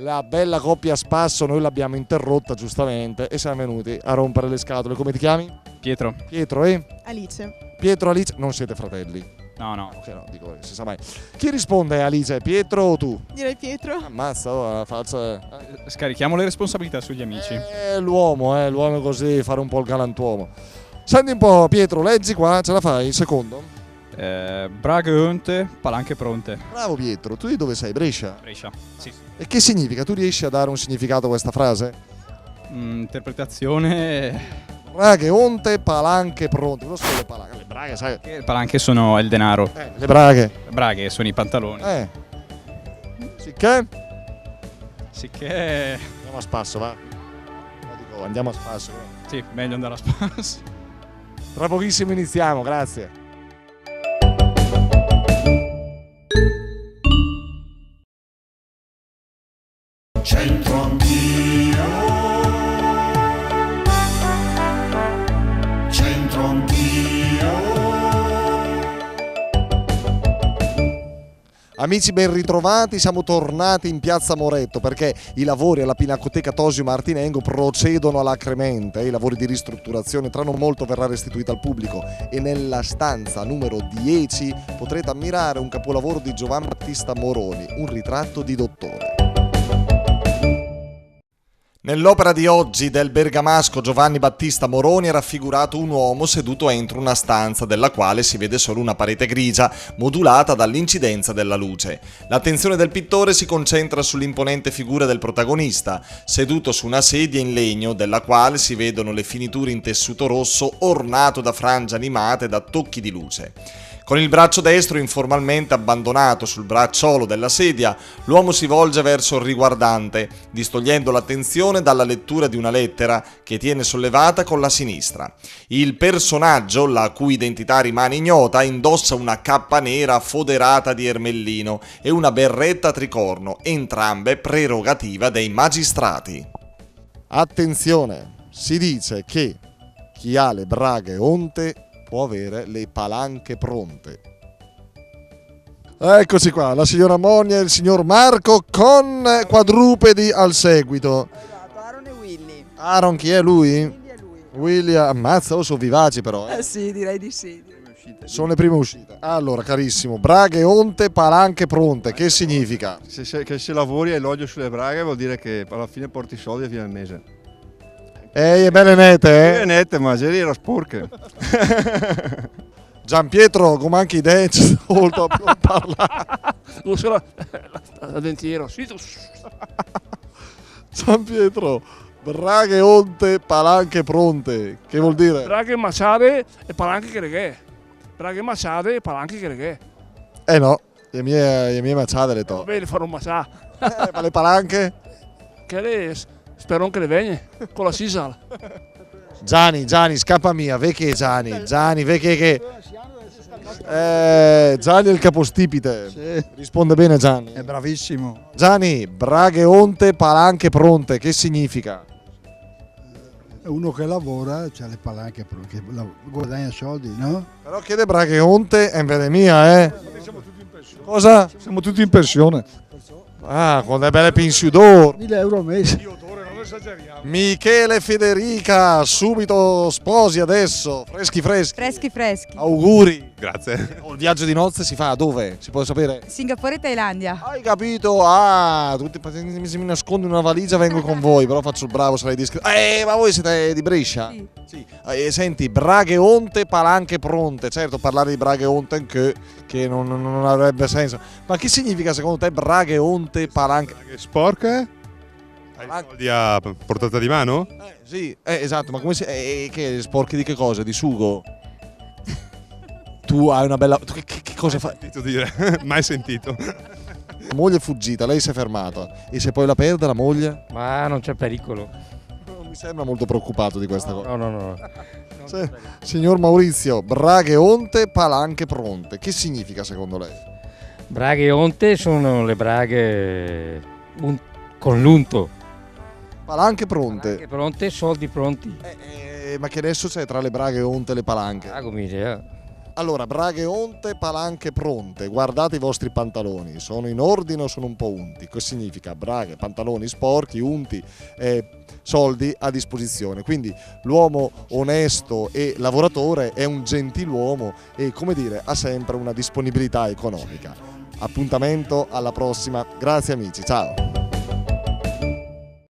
La bella coppia a spasso noi l'abbiamo interrotta giustamente e siamo venuti a rompere le scatole. Come ti chiami? Pietro. Pietro e? Alice. Pietro, Alice, non siete fratelli? No. Ok, no, dico, si sa mai. Chi risponde, Alice? Pietro o tu? Direi Pietro. Ammazza, la faccia. Scarichiamo le responsabilità sugli amici. L'uomo così, fare un po' il galantuomo. Senti un po', Pietro, leggi qua, ce la fai? Il secondo? Braghe unte, palanche pronte. Bravo Pietro, tu di dove sei? Brescia? Brescia. Sì. E che significa? Tu riesci a dare un significato a questa frase? Interpretazione. Braghe onte, palanche pronte. Cosa sono le palanche? Le braghe, sai? Le palanche sono il denaro. Le braghe. Le braghe sono i pantaloni. Sicché? Sicché. Andiamo a spasso, va. Andiamo a spasso. Sì, meglio andare a spasso. Tra pochissimo iniziamo, grazie. Centro anch'io, centro anch'io. Amici ben ritrovati, siamo tornati in piazza Moretto perché i lavori alla Pinacoteca Tosio Martinengo procedono alacremente. I lavori di ristrutturazione tra non molto verrà restituita al pubblico e nella stanza numero 10 potrete ammirare un capolavoro di Giovan Battista Moroni, un ritratto di dottore. Nell'opera di oggi del bergamasco Giovanni Battista Moroni è raffigurato un uomo seduto entro una stanza della quale si vede solo una parete grigia modulata dall'incidenza della luce. L'attenzione del pittore si concentra sull'imponente figura del protagonista, seduto su una sedia in legno della quale si vedono le finiture in tessuto rosso ornato da frange animate da tocchi di luce. Con il braccio destro informalmente abbandonato sul bracciolo della sedia, l'uomo si volge verso il riguardante, distogliendo l'attenzione dalla lettura di una lettera che tiene sollevata con la sinistra. Il personaggio, la cui identità rimane ignota, indossa una cappa nera foderata di ermellino e una berretta a tricorno, entrambe prerogativa dei magistrati. Attenzione, si dice che chi ha le braghe onte può avere le palanche pronte. Eccoci qua, la signora Monia e il signor Marco con quadrupedi al seguito. Esatto, Aaron e Willy. Aaron chi è lui? Willy è lui. Willy, ammazza, sono vivaci però. Sì, direi di sì. Sono le prime uscite. Allora, carissimo, braghe onte, palanche pronte, che significa? Che se lavori e hai l'olio sulle braghe vuol dire che alla fine porti soldi a fine mese. Ehi, è belle nete, Nette, ma ieri era sporche. Giampietro, come anche i denti, molto a più parlare. La dentiera, sì. Giampietro, braghe onte, palanche pronte, che vuol dire? Braghe maciare e palanche che Braghe maciare e palanche che No, le mie maciate le to. Va bene, farò un macià. Ma le palanche? Che le spero che le venga con la sisal. Gianni, scappa mia, ve che Gianni, ve che... Gianni è il capostipite. Sì. Risponde bene Gianni. È bravissimo. Gianni, braghe onte, palanche pronte, che significa? È uno che lavora, c'ha le palanche, che guadagna soldi, no? Però chiede braghe onte è in vede mia, Siamo tutti in pensione. Cosa? Siamo tutti in pensione. Ah, con le belle pensiudor. 1000 euro al mese. Io, Dore, non esageriamo. Michele e Federica, subito sposi adesso, freschi. Freschi. Auguri. Grazie. Il viaggio di nozze si fa dove? Si può sapere? Singapore e Thailandia. Hai capito? Ah, tutti se mi nascondo in una valigia vengo con voi, però faccio il bravo, sarei discreto. Ma voi siete di Brescia? Sì. Senti, braghe onte, palanche pronte. Certo, parlare di braghe onte anche che non avrebbe senso. Ma che significa secondo te braghe onte, palanche? Sporche? Hai soldi a portata di mano? Sì, esatto, ma come si... che sporchi di che cosa? Di sugo? Tu hai una bella... Che cosa fai? Sentito dire, mai sentito. La moglie è fuggita, lei si è fermata. E se poi la perde la moglie? Ma non c'è pericolo. Non mi sembra molto preoccupato di questa cosa. No. Signor Maurizio, braghe onte, palanche pronte. Che significa secondo lei? Braghe onte sono le braghe con l'unto. Palanche pronte. Palanche pronte, soldi pronti. Ma che adesso c'è tra le braghe onte e le palanche? Come idea. Allora, braghe onte, palanche pronte, guardate i vostri pantaloni, sono in ordine o sono un po' unti? Cosa significa? Braghe, pantaloni sporchi, unti, soldi a disposizione. Quindi l'uomo onesto e lavoratore è un gentiluomo e, come dire, ha sempre una disponibilità economica. Appuntamento alla prossima, grazie amici, ciao!